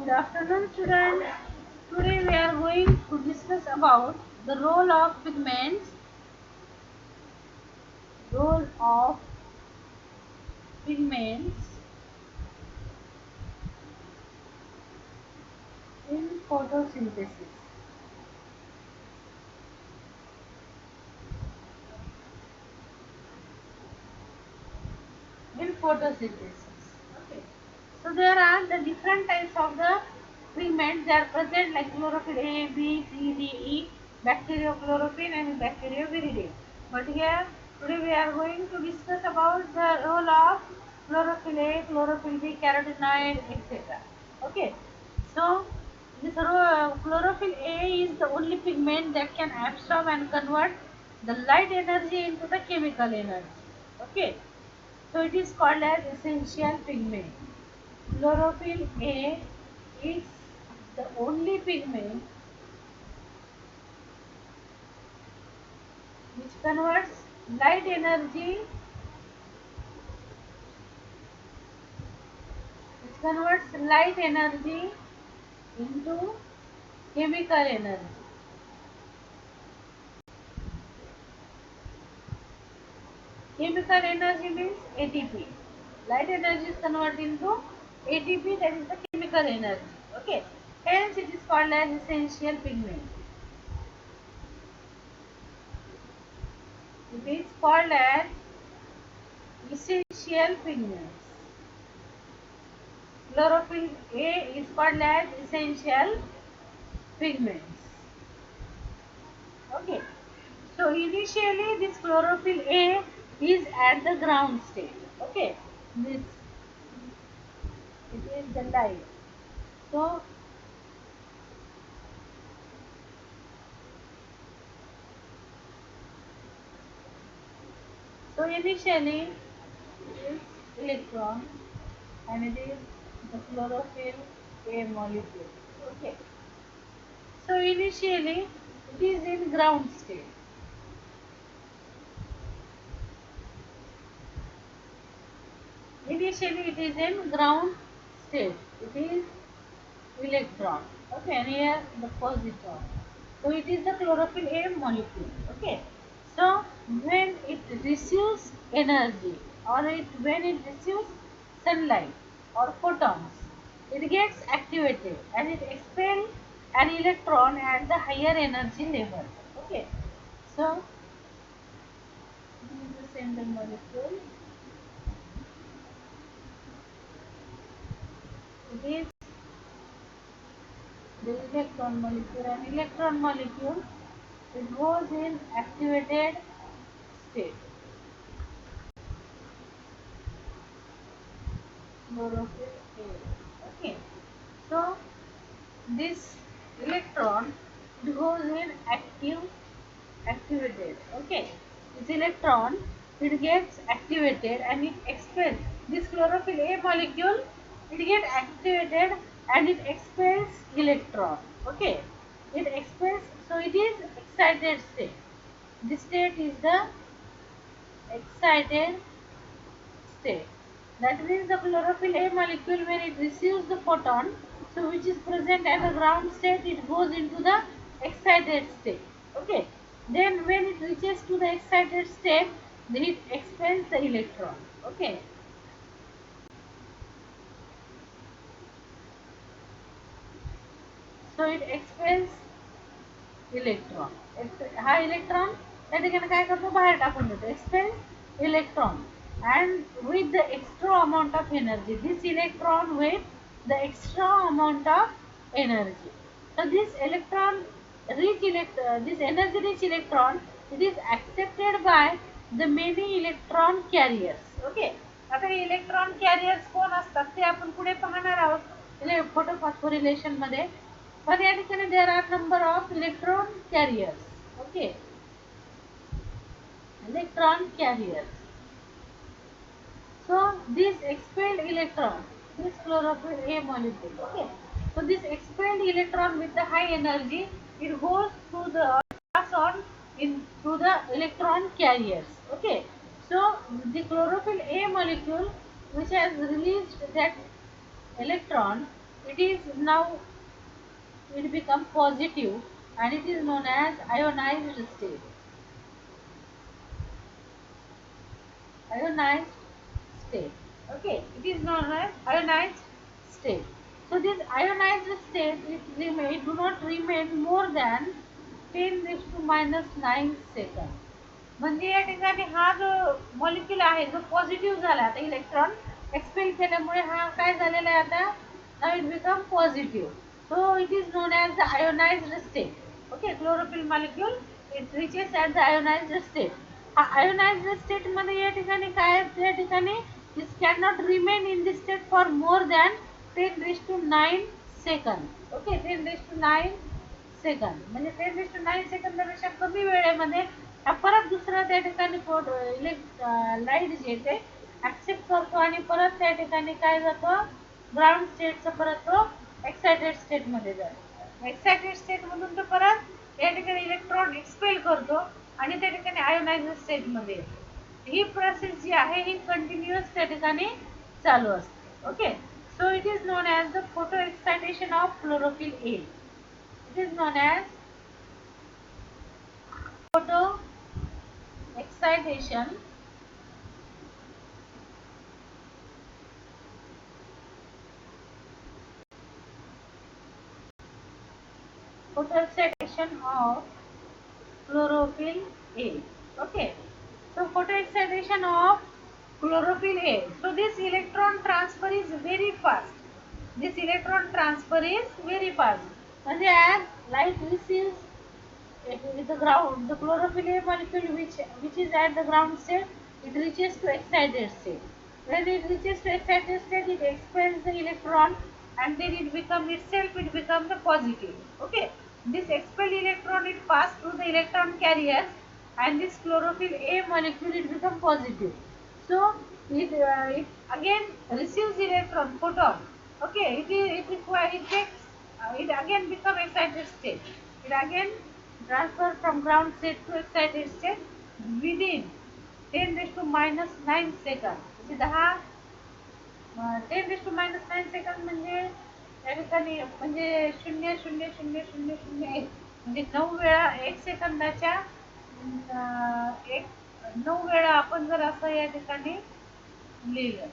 Good afternoon, students. Today we are going to discuss about the role of pigments in photosynthesis. Okay. So there are the different types of the pigments. They are present like chlorophyll A, B, C, D, E, bacteriochloropin and bacterioviridae. But here today we are going to discuss about the role of chlorophyll A, chlorophyll B, carotenoid, etc. Okay. So this chlorophyll A is the only pigment that can absorb and convert the light energy into the chemical energy. Okay. So it is called as essential pigment. Chlorophyll A is the only pigment which converts light energy into chemical energy. Chemical energy means ATP. Light energy is converted into ATP, that is the chemical energy. Okay. Hence it is called as essential pigment. It is called as essential pigments. Chlorophyll A is called as essential pigments. Okay. So initially this chlorophyll A is at the ground state. Okay. This it is the light. So initially it is electron and it is the chlorophyll A molecule. Okay. So initially it is in ground state. Initially it is in ground state. It is electron. Okay, and here the positron. So it is the chlorophyll A molecule. Okay. So when it receives energy or when it receives sunlight or photons, it gets activated and it expels an electron at the higher energy level. Okay. So this is the center molecule. It is the electron molecule, and electron molecule it goes in activated state. Chlorophyll A. Okay. So this electron it goes in activated. Okay. This electron it gets activated and it expels this chlorophyll A molecule. It gets activated and it expels electron. Okay. It expels. So it is excited state. This state is the excited state. That means the chlorophyll A molecule when it receives the photon, so which is present at the ground state, it goes into the excited state. Okay. Then when it reaches to the excited state, then it expels the electron. Okay. So it expels electron हा electron त्या ठिकाणी काय करतो बाहेर टाकून देतो expels electron and with the extra amount of energy this electron with the extra amount of energy so this energy rich electron it is accepted by the many electron carriers okay आता हे electron carriers कोण असतात ते आपण पुढे पाहणार आहोत photo phosphorylation मध्ये पण या ठिकाणी there are number of electron carriers okay electron carriers. So this expelled electron, this chlorophyll A molecule, okay. So this expelled electron with the high energy, it goes through the pass on in through the electron carriers, okay. So the chlorophyll A molecule, which has released that electron, it is now it become positive and it is known as ionized state. Ionized state. Okay, it is known as ionized state. So this ionized state it do not remain more than 10 raised to minus 9 second. म्हणजे या ठिकाणी हा जो molecule आहे जो positive झाला आता electron expel केल्यामुळे हा काय झालेला आहे आता now it become positive so it is known as the ionised state okay chlorophyll molecule it reaches at the ionised state हा आयोनाइज्ड स्टेट मध्ये या ठिकाणी काय त्या ठिकाणी this can not remain in this state for more than 10 raise to 9 second okay 10 raise to 9 second म्हणजे 10 raise to 9 सेकंदापेक्षा कमी वेळेमध्ये परत दुसरा त्या ठिकाणी लाईट जे ते ऍक्सेप्ट करतो आणि परत त्या ठिकाणी काय जातो ग्राउंड स्टेटचा परत तो एक्साइटेड स्टेट मध्ये जातो एक्साइटेड स्टेट मधून तो परत या ठिकाणी इलेक्ट्रॉन एक्सपेल करतो आणि त्या ठिकाणी आयोनाइज्ड स्टेट मध्ये येतो ही प्रोसेस जी आहे ही कंटिन्युअस त्या ठिकाणी चालू असते okay so it is known as the photo excitation of chlorophyll A it is known as photo excitation of chlorophyll A okay so photo excitation of chlorophyll A so this electron transfer is very fast this electron transfer is very fast and as light receives the ground the chlorophyll A molecule which is at the ground state it reaches to excited state when it reaches to excited state it expels the electron and then it becomes the positive okay this expelled electron it pass through the electron carriers and this chlorophyll A molecule it become positive so it again receives electron photon okay it takes it again become excited state it again transfer from ground state to excited state within 10 raised to minus 9 second म्हणजे 10 raised to minus 9 second म्हणजे या ठिकाणी म्हणजे 0.000001 म्हणजे 9 वेळा 1 सेकंदाच्या 9 वेळा आपण जर असं या ठिकाणी लिहिलं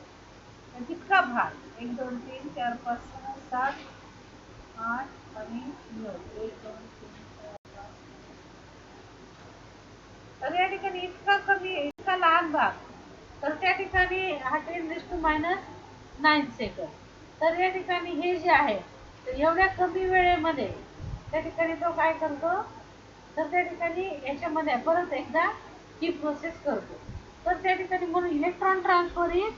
तर तितका भाग 1 2 3 4 5 6 7 8 आणि 9 1 2 3 तर या ठिकाणी इतका कमी इतका लहान भाग तर त्या ठिकाणी हा 10 रेज टू मायनस 9 सेकंद तर या ठिकाणी हे जे आहे तर एवढ्या कमी वेळेमध्ये त्या ठिकाणी तो काय करतो तर त्या ठिकाणी याच्यामध्ये परत एकदा ही प्रोसेस करतो तर त्या ठिकाणी म्हणून electron transfer is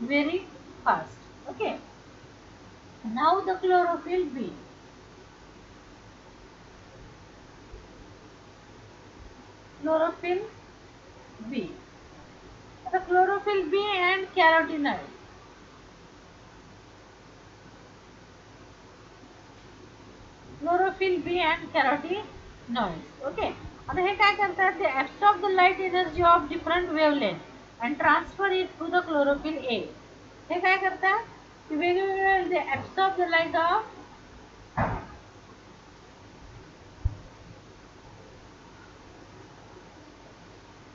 very fast okay now the chlorophyll B chlorophyll B. The chlorophyll B and carotenoid. Chlorophyll B and carotenoids. Okay. आता हे काय करतात ते absorb the light energy of different wavelength and transfer it to the chlorophyll A. हे काय करतात की वेगवेगळे they absorb the light of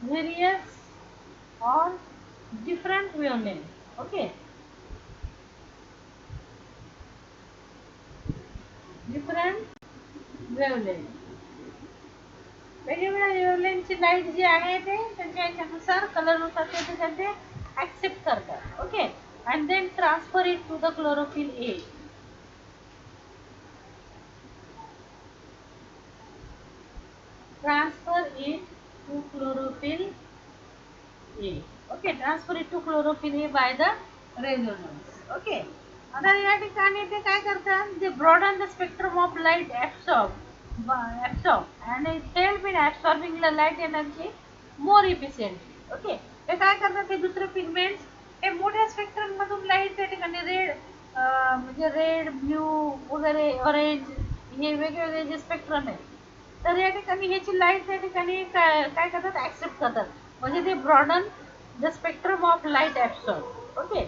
various or different wavelength okay different wavelength वेगवेगळ्या वेव्हलेंथची light जी आहे ते त्यांच्या याच्यानुसार कलरनुसार ते ऍक्सेप्ट करतात okay and then transfer it to the chlorophyll A transfer it to chlorophyll A okay transfer it to chlorophyll A by the resonance okay आता या ठिकाणी ते काय करतात they broaden the spectrum of light absorb and it help in absorbing the light energy more efficiently okay ते काय करतात ते दुसरे पिगमेंट्स हे मोठ्या स्पेक्ट्रम मधून लाईट त्या ठिकाणी रेड म्हणजे रेड ब्ल्यू वगैरे ऑरेंज हे वेगवेगळे जे स्पेक्ट्रम आहे तर या ठिकाणी ह्याची लाईट त्या ठिकाणी काय करतात ऍक्सेप्ट करतात म्हणजे ते broaden the spectrum of light absorb okay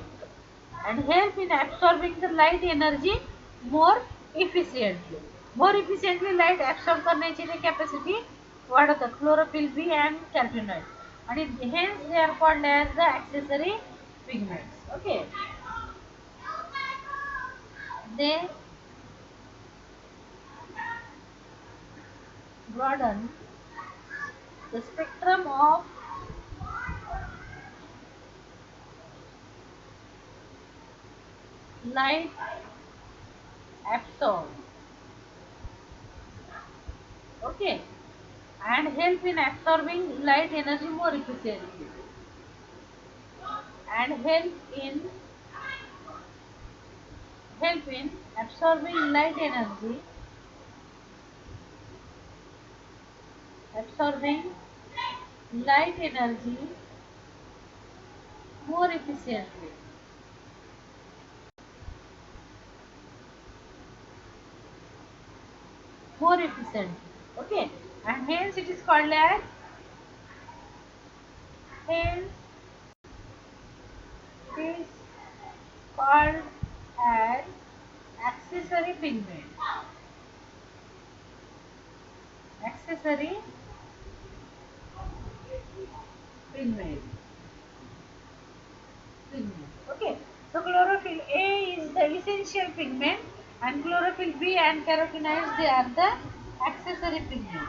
and help in absorbing the light energy more efficiently. More efficiently light absorb करण्याची ते capacity वाढवतात chlorophyll B and carotenoid आणि hence they are called as the accessory pigments. Okay, they broaden the spectrum of light absorbed. Okay, and help in absorbing light energy more efficiently and help in absorbing absorbing light energy more efficiently. More efficiently. Okay, and hence it is called as hence it is called as accessory pigment. Accessory pigment. Pigment. Okay, so chlorophyll A is the essential pigment, and chlorophyll B and carotenoids they are the accessory pigment.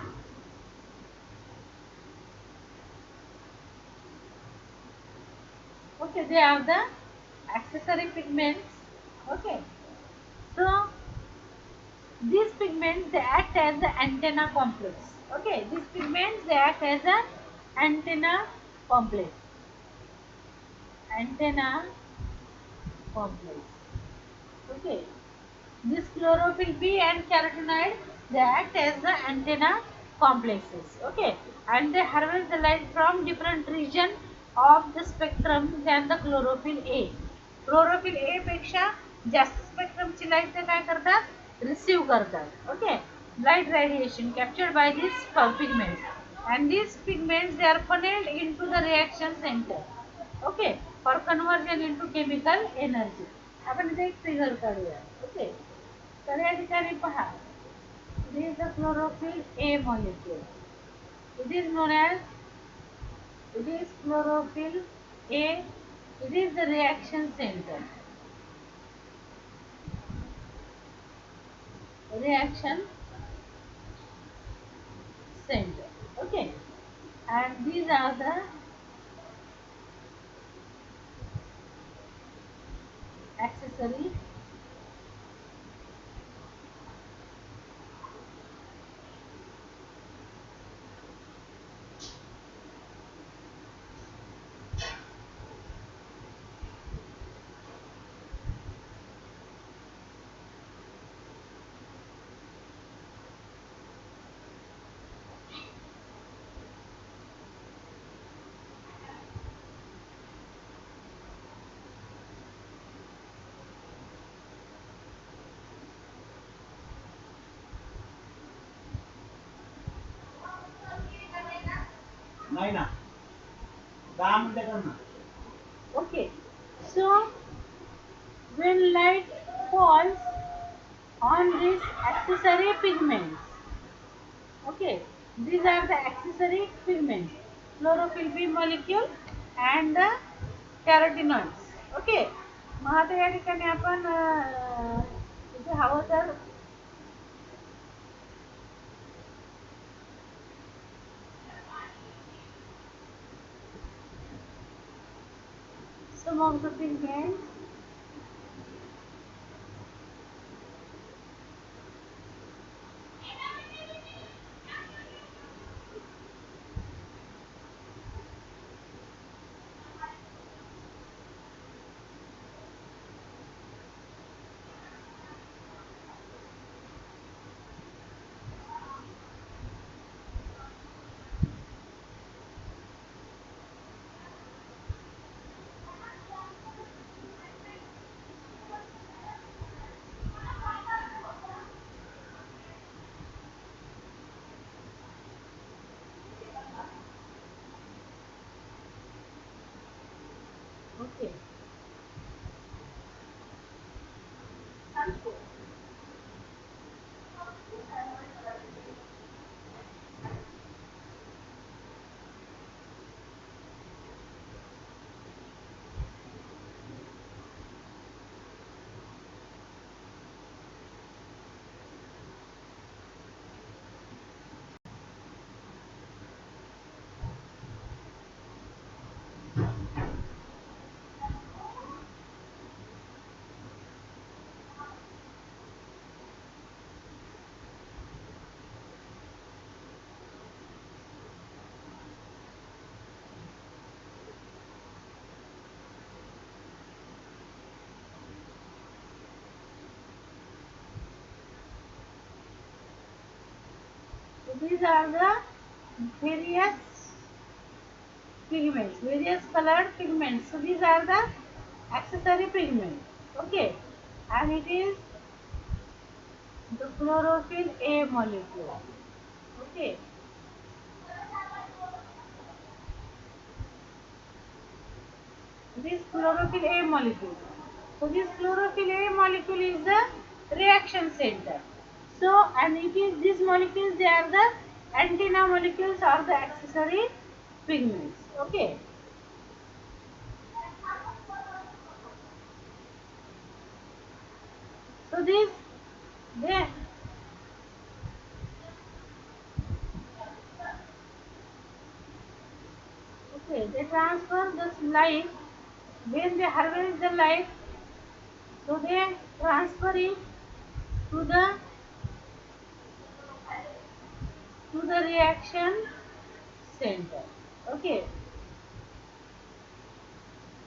Okay, they are the accessory pigments. Okay, so these pigments they act as the antenna complex. Okay, these pigments they act as an antenna complex. Antenna complex. Okay, this chlorophyll B and carotenoid they act as the antenna complexes. Okay, and they harvest the light from different region of the spectrum than the chlorophyll A. Chlorophyll A पेक्षा जास्त स्पेक्ट्रमची light ते काय करतात receive करतात. Okay, light radiation captured by these pigments, and these pigments they are funneled into the reaction center. Okay, for conversion into chemical energy. आपण इथे एक figure काढूया. ओके, तर या ठिकाणी पहा, it is the chlorophyll A molecule. It is known as it is chlorophyll A. It is the reaction center. Reaction center. Okay, and these are the accessory. नाही ना 10 मिनिटं कर ना. Okay, so when light falls on these accessory pigments, okay, these are the accessory pigments, chlorophyll B molecule and the carotenoids. Okay, मग आता या ठिकाणी आपण इथे हवं तर some of the pigments. these are the various pigments, various colored pigments. So these are the accessory pigments. Okay, and it is the chlorophyll A molecule. Okay, this chlorophyll A molecule. So this chlorophyll A molecule is the reaction center. So and it is these molecules, they are the antenna molecules or the accessory pigments. Okay. So these they they transfer this light when they harvest the light. So they transfer it to the reaction center. Okay,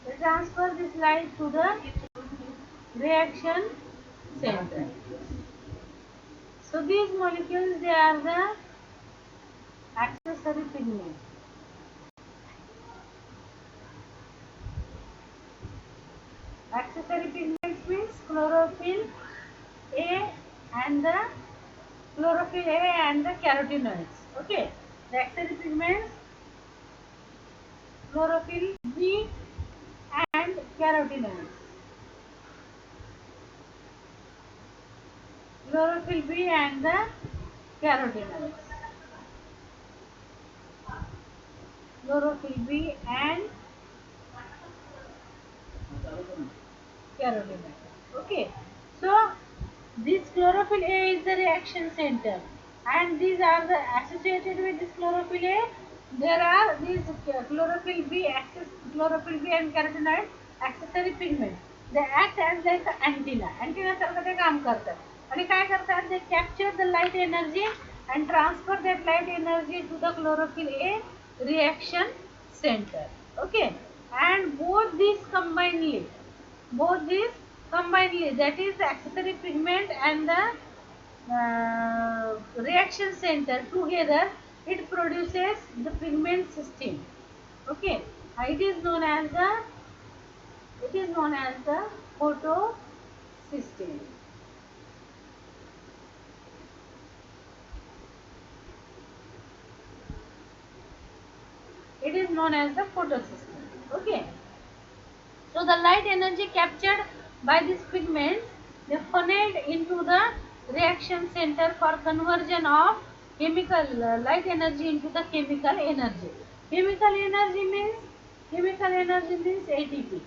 they transfer this light to the reaction center. So these molecules, they are the accessory pigment. Accessory pigments means chlorophyll A and the chlorophyll A and the carotenoids. Okay, the accessory pigments chlorophyll B and carotenoids. Chlorophyll B and the carotenoids. Chlorophyll B and carotenoids. Okay, so this chlorophyll A is the reaction center, and these are the associated with this chlorophyll A. There are these chlorophyll B, chlorophyll B and carotenoid accessory pigments. They act as like an antenna. Antenna सारखं ते काम करतात आणि काय करतात? They capture the light energy and transfer that light energy to the chlorophyll A reaction center. Okay, and both these combinedly, that is the accessory pigment and the reaction center together, it produces the pigment system. Okay, it is known as the photo system. It is known as the photo system. Okay, so the light energy captured by these pigments, they funneled into the reaction center for conversion of chemical light energy into the chemical energy. Chemical energy means ATP.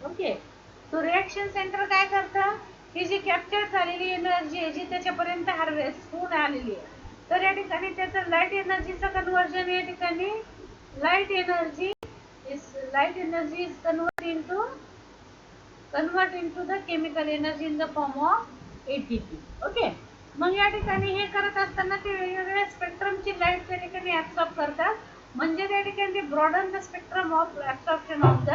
Okay, तो reaction centre काय करतं? ही जी capture झालेली energy आहे, जी त्याच्यापर्यंत harvest होऊन आलेली आहे, तर या ठिकाणी त्याचं लाईट एनर्जीचं कन्वर्जन, या ठिकाणी light energy is convert into the chemical energy in the form of ATP. Okay, मग या ठिकाणी हे करत असताना ते वेगवेगळ्या स्पेक्ट्रमची लाईट त्या ठिकाणी ऍब्सॉर्ब करतात, म्हणजे त्या ठिकाणी ते broaden the spectrum of absorption of the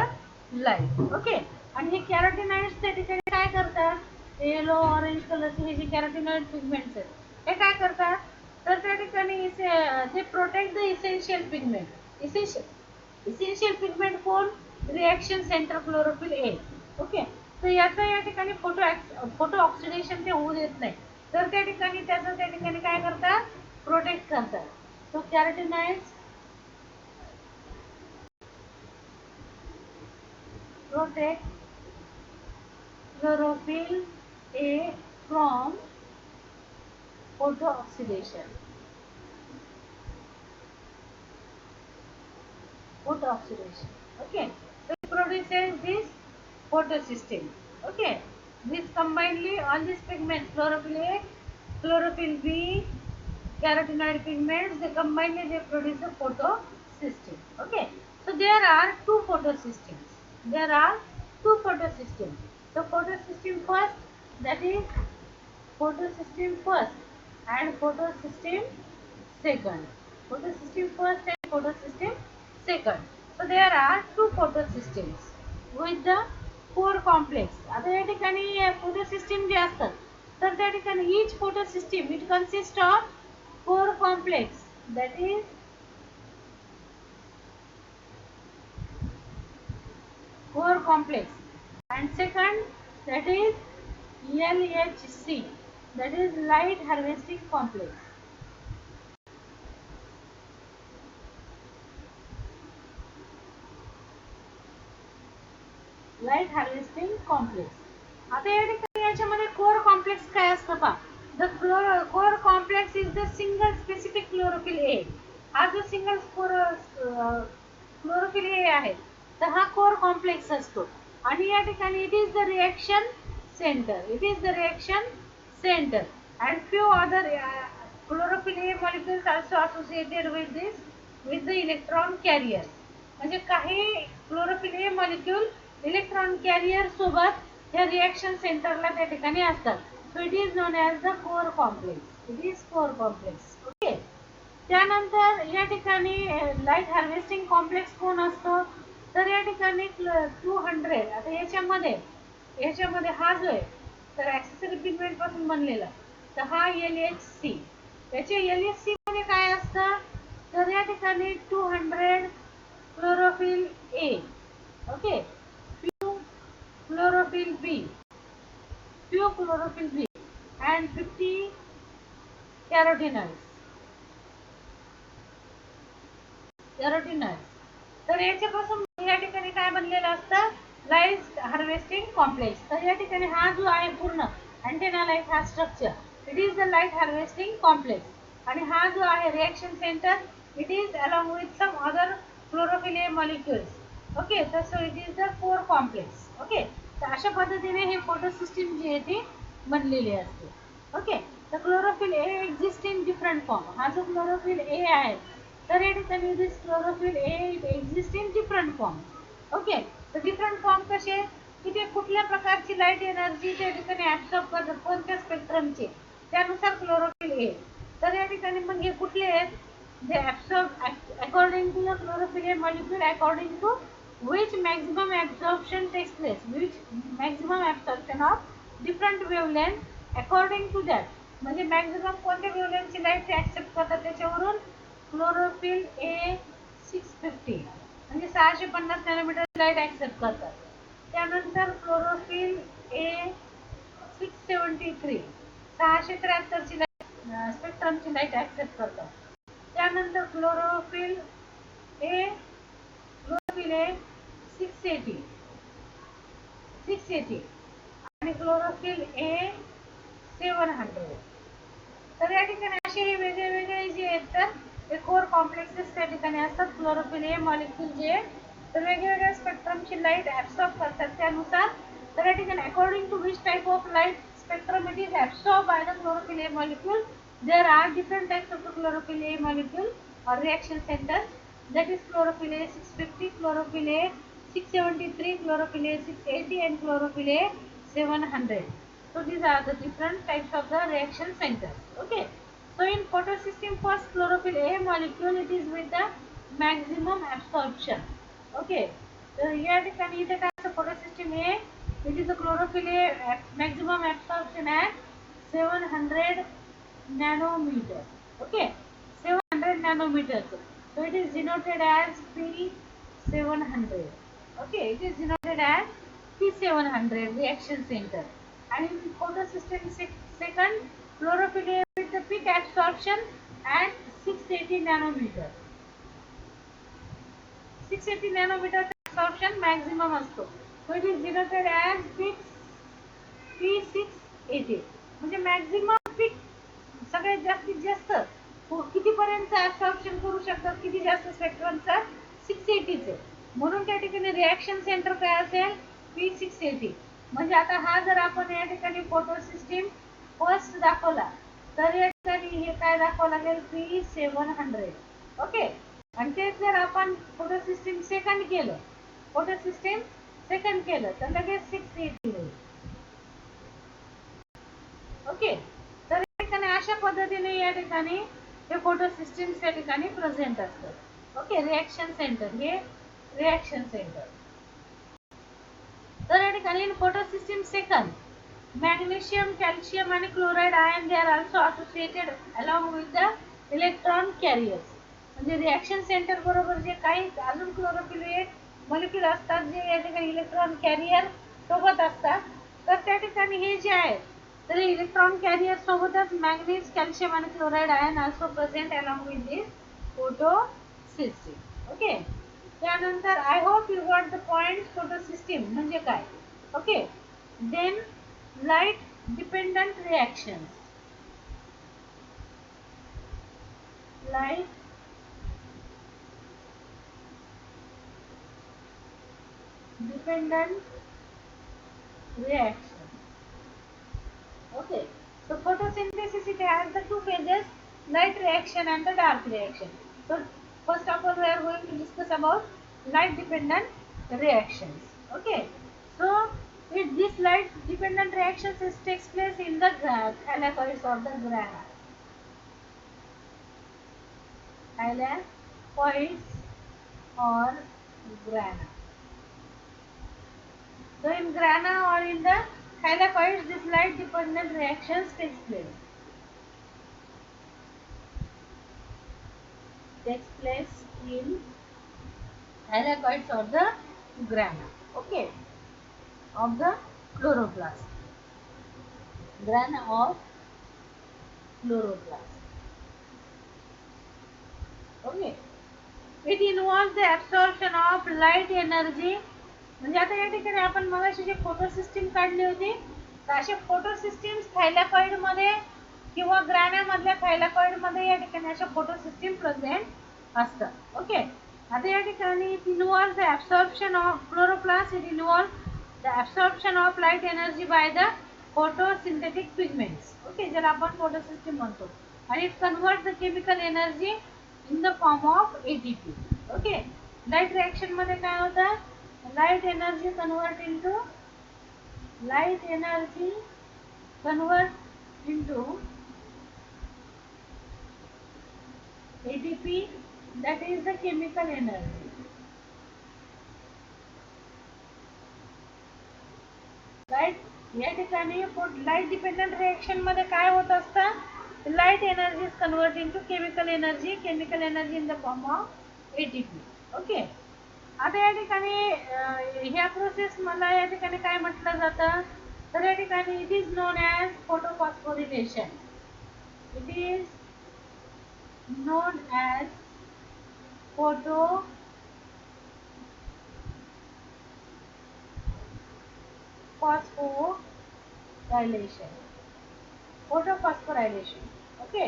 light. Okay, आणि हे कॅरोटिनॉइड्स त्या ठिकाणी काय करतात? येलो ऑरेंज कलरचे हे जे कॅरोटिनॉइड पिगमेंट्स आहेत, हे काय करतात? तर त्या ठिकाणी ते protect the essential pigment. Essential pigment कोण? Reaction centre chlorophyll A. Okay, तर याचं या ठिकाणी फोटो ऑक्सिडेशन ते होऊ देत नाही, तर त्या ठिकाणी त्याचं त्या ठिकाणी काय करतात? प्रोटेक्ट करतात. सो कॅरोटिनॉइड्स protect chlorophyll A from photooxidation. Okay, so it produces this photosystem. Okay, this combinedly, all these pigments, chlorophyll A, chlorophyll B, carotenoid pigments, they combinedly they produce a photosystem. Okay, so there are two photosystems. The photosystem first, that is photosystem first and photosystem second. Photosystem first and photosystem second. So there are two photosystems with the core complex. आता या ठिकाणी photo system जे असतात तर त्या ठिकाणी each photo system it consist of core complex, that is core complex, and second that is LHC, that is light harvesting complex. Light harvesting complex. आता या ठिकाणी याच्यामध्ये कोर कॉम्प्लेक्स काय असतं पहा. The core complex is the single specific chlorophyll A. हा जो single chlorophyll A आहे तर हा कोर कॉम्प्लेक्स असतो आणि या ठिकाणी it is the reaction center, it is the reaction center, and few other chlorophyll A molecules also associated with this with the electron carrier. म्हणजे काही chlorophyll A molecule electron career सोबत या reaction सेंटरला त्या ठिकाणी असतात. सो it is known as the core complex, it is core complex. Okay. त्यानंतर या ठिकाणी लाईट हार्वेस्टिंग कॉम्प्लेक्स कोण असतो तर या ठिकाणी 200. आता याच्यामध्ये हा जो आहे तर ॲक्सेसरी पिगमेंट पासून बनलेला तर हा LHC. त्याचे LHC मध्ये काय असतं तर या ठिकाणी 200 chlorophyll A, okay, few chlorophyll B and 50 carotenoids. तर याच्यापासून या ठिकाणी काय बनलेलं असतं लाईट हार्वेस्टिंग कॉम्प्लेक्स. तर या ठिकाणी हा जो आहे पूर्ण अँटेना लाईट हा structure it is the light harvesting complex. आणि हा जो आहे reaction centre it is along with some other chlorophyll A molecules. Okay. तर so it is the core complex. Okay. तर अशा पद्धतीने हे फोटो सिस्टीम जी आहे ती बनलेली असते. ओके. तर chlorophyll A exist in different form. हा जो क्लोरोफिल ए आहे तर या ठिकाणी this chlorophyll A it exist in different form. Okay. तर डिफरंट फॉर्म कसे की ते कुठल्या प्रकारची लाईट एनर्जी त्या ठिकाणी ॲब्सॉर्ब करतात कोणत्या स्पेक्ट्रमचे त्यानुसार क्लोरोफिल ए. तर या ठिकाणी मग हे कुठले आहेत they absorb according to the chlorophyll A molecule according to which maximum absorption takes place, which maximum absorption of different wavelength according to that. म्हणजे मॅक्झिमम कोणत्या वेव्हलेंथची लाईट ऍक्सेप्ट करतात त्याच्यावरून क्लोरोफिल ए 650 म्हणजे 650 नॅनोमीटर लाईट ऍक्सेप्ट करतात. त्यानंतर chlorophyll A 673 673 ची light स्पेक्ट्रमची light accept करतात. त्यानंतर क्लोरोफिल ए 680 आणि क्लोरोफिल ए 700. तर या ठिकाणी असे हे वेगळे जे आहेत तर ते कोर कॉम्प्लेक्सेस त्या ठिकाणी असतात. क्लोरोफिल ए मॉलिक्यूल जे तर वेगवेगळ्या स्पेक्ट्रमची लाईट ॲब्सॉर्ब करतात त्यानुसार. तर या ठिकाणी according to which type of light spectrum it is absorbed by the chlorophyll A molecule. There are different types of the chlorophyll A molecule or reaction centers, that is chlorophyll A 650, chlorophyll A 673, chlorophyll A 680 and chlorophyll A 700. So these are the different types of the reaction centers. Okay. So in photosystem first chlorophyll A molecule it is with the maximum absorption. Okay. So या ठिकाणी इथे काय असतं photosystem A it is a chlorophyll A maximum absorption at 700 nanometer. Okay, 700 nanometers. So it is denoted as P700. Okay, it is denoted as P700 reaction center. And in photosystem second chlorophyll A with the peak absorption at 680 nanometer. 680 nanometer absorption maximum असतो. So it is denoted as P680. म्हणजे maximum peak सगळ्यात जास्तीत जास्त कितीपर्यंत absorption करू शकतात किती जास्त स्पेक्ट्रमचा 680चे. म्हणून त्या ठिकाणी रिएक्शन सेंटर काय असेल P680. म्हणजे आता हा जर आपण या ठिकाणी फोटो सिस्टीम फर्स्ट दाखवला तर या ठिकाणी हे काय दाखवावं लागेल P700. ओके. आणि तेच जर आपण फोटो सिस्टीम सेकंड केलं तर लगेच 680 होईल. ओके. तर या ठिकाणी अशा पद्धतीने या ठिकाणी हे फोटो सिस्टीम्स या ठिकाणी प्रेझेंट असतात. ओके. रिएक्शन सेंटर हे रिएक्शन सेंटर. तर या ठिकाणी Then in photosystem second, magnesium, calcium and chloride ion, they are also associated along with the electron carriers. म्हणजे रिएक्शन सेंटर बरोबर जे काही अजून क्लोरोफिल मॉलिक्यूल असतात जे या ठिकाणी इलेक्ट्रॉन कॅरियर सोबत असतात, तर त्या ठिकाणी हे जे आहे तर इलेक्ट्रॉन कॅरियर सोबतच मॅग्नीज, कॅल्शियम आणि chloride ion also present along with this photo system. Okay, त्यानंतर I hope you got the point. Photo system म्हणजे काय. Okay, then light dependent reactions. Light dependent reaction. Okay, so photosynthesis, it has the two phases, light reaction and the dark reaction. So first of all we are going to discuss about light dependent reactions. Okay, so this light dependent reactions takes place in the thylakoids of the grana. Thylakoids or grana. So in grana or in the thylakoids, this light dependent reactions takes place. Takes place in thylakoids or the grana. Okay, of the chloroplast. Grana of chloroplast. Okay, it involves the absorption of light energy. म्हणजे आता या ठिकाणी आपण मगाशी जे photo system काढली होती, तर असे फोटो सिस्टीम्स थायलॅकॉइड मध्ये किंवा ग्रॅनामधल्या थायलॅकॉइड मध्ये या ठिकाणी अशा फोटो सिस्टीम प्रेझेंट असतात. ओके, आता या ठिकाणी it involves the absorption of chloroplast. It involves the absorption of light energy by the photosynthetic pigments. Okay, ज्याला आपण फोटो सिस्टीम म्हणतो. आणि it convert the chemical energy in the form of ATP. Okay, light reaction मध्ये काय होतं, light energy convert into ATP, that is the chemical energy. Right, या ठिकाणी light dependent reaction मध्ये काय होत असतं, light energy is convert into chemical energy in the form of ATP. Okay, आता या ठिकाणी ह्या प्रोसेस मला या ठिकाणी काय म्हटलं जातं, तर या ठिकाणी it is known as photophosphorylation. It is known as photophosphorylation. Okay,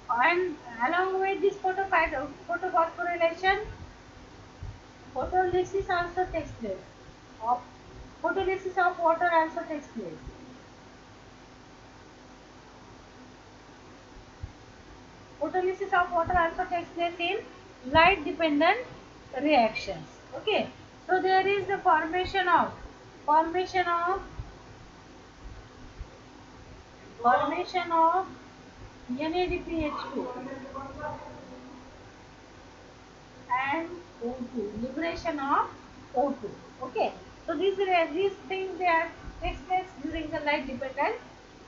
and along with this photophosphorylation, photolysis also takes place. Photolysis of water also takes place. Photolysis of water also takes place in light dependent reactions. Okay, so there is the formation of NADPH2 and O2, liberation of O2. Okay, so these things they are takes place during the light dependent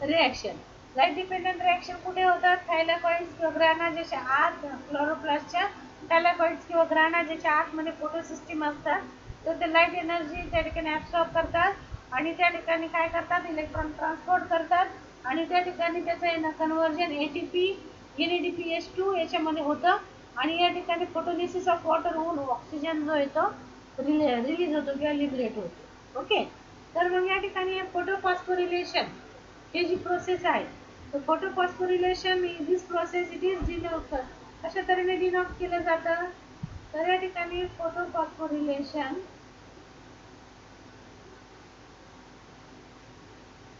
reaction. Light dependent reaction कुठे होतात, थायलॅकॉइड्स किंवा ग्राना ज्याच्या आत क्लोरोप्लास्टच्या थायलॅकॉइड्स किंवा ग्राना ज्याच्या आतमध्ये photo system असतात, तर ते लाईट एनर्जी त्या ठिकाणी ॲब्सॉर्ब करतात आणि त्या ठिकाणी काय करतात, इलेक्ट्रॉन ट्रान्सपोर्ट करतात आणि त्या ठिकाणी त्याचं कन्वर्जन ATP NADPH2 याच्यामध्ये होतं आणि या ठिकाणी फोटोलिसिस ऑफ वॉटर होऊन ऑक्सिजन जो येतो रिलीज होतो किंवा लिबरेट होतो. ओके, तर मग या ठिकाणी फोटोफॉस्फोरिलेशन ही जी प्रोसेस आहे, तर photophosphorylation this process it is denote कशा तऱ्हेने डिनोट केलं जातं, तर या ठिकाणी photophosphorylation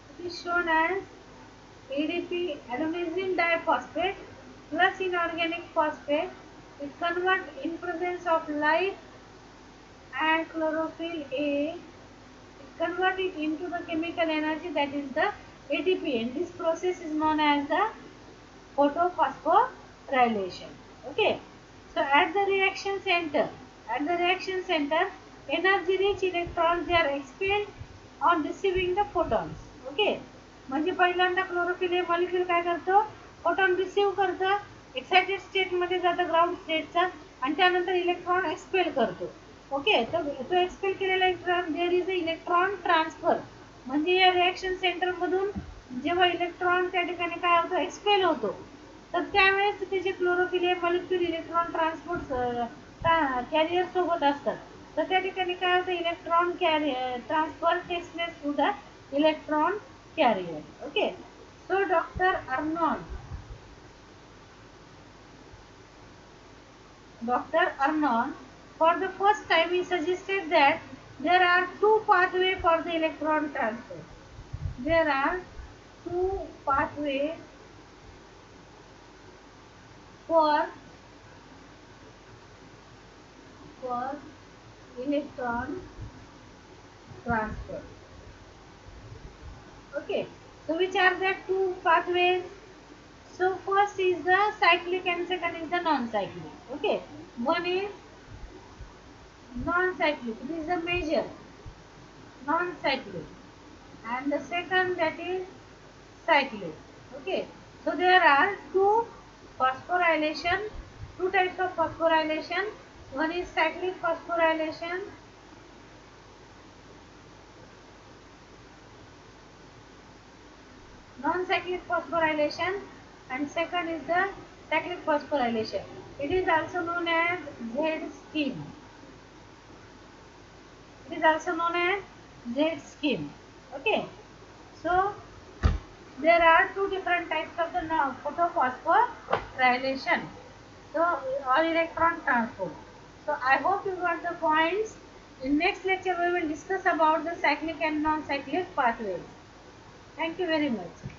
it is shown as ADP, adenosine diphosphate plus inorganic phosphate. It convert in presence of light and chlorophyll A. It convert it into the chemical energy, that is the ATP, and this process is known as the photophosphorylation. Okay, so at the reaction center, energy rich electrons they are expelled on receiving the photons. Okay, म्हणजे पहिल्यांदा chlorophyll हे molecule काय करतो, photon receive करतं, excited स्टेटमध्ये जातं ground स्टेटचा, आणि त्यानंतर electron expel करतो. ओके, तर तो एक्सपेल केलेला electron, there is a electron transfer, म्हणजे या रिॲक्शन सेंटरमधून जेव्हा इलेक्ट्रॉन त्या ठिकाणी काय होतो, एक्सपेल होतो, तर त्यावेळेस तिथे जे क्लोरोफिल हे मॉलिक्यूल इलेक्ट्रॉन ट्रान्सपोर्ट कॅरियर सोबत असतात. तर त्या ठिकाणी काय होतं, electron carrier transfer takes place through the electron carrier. Okay, so Dr. Arnon, for the first time he suggested that there are two pathways for the electron transfer. There are two pathways for for electron transfer. Okay, so which are the two pathways? So first is the cyclic and second is the non-cyclic. Okay, one is non-cyclic. This is a major non-cyclic, and the second that is cyclic. Okay, so there are phosphorylation, two types of phosphorylation. One is cyclic phosphorylation, non-cyclic phosphorylation, and second is the cyclic phosphorylation. It is also known as Z scheme. It is also known as Z scheme. Okay, so there are two different types of the photophosphorylation. So or electron transport. So I hope you got the points. In next lecture we will discuss about the cyclic and non-cyclic pathways. Thank you very much.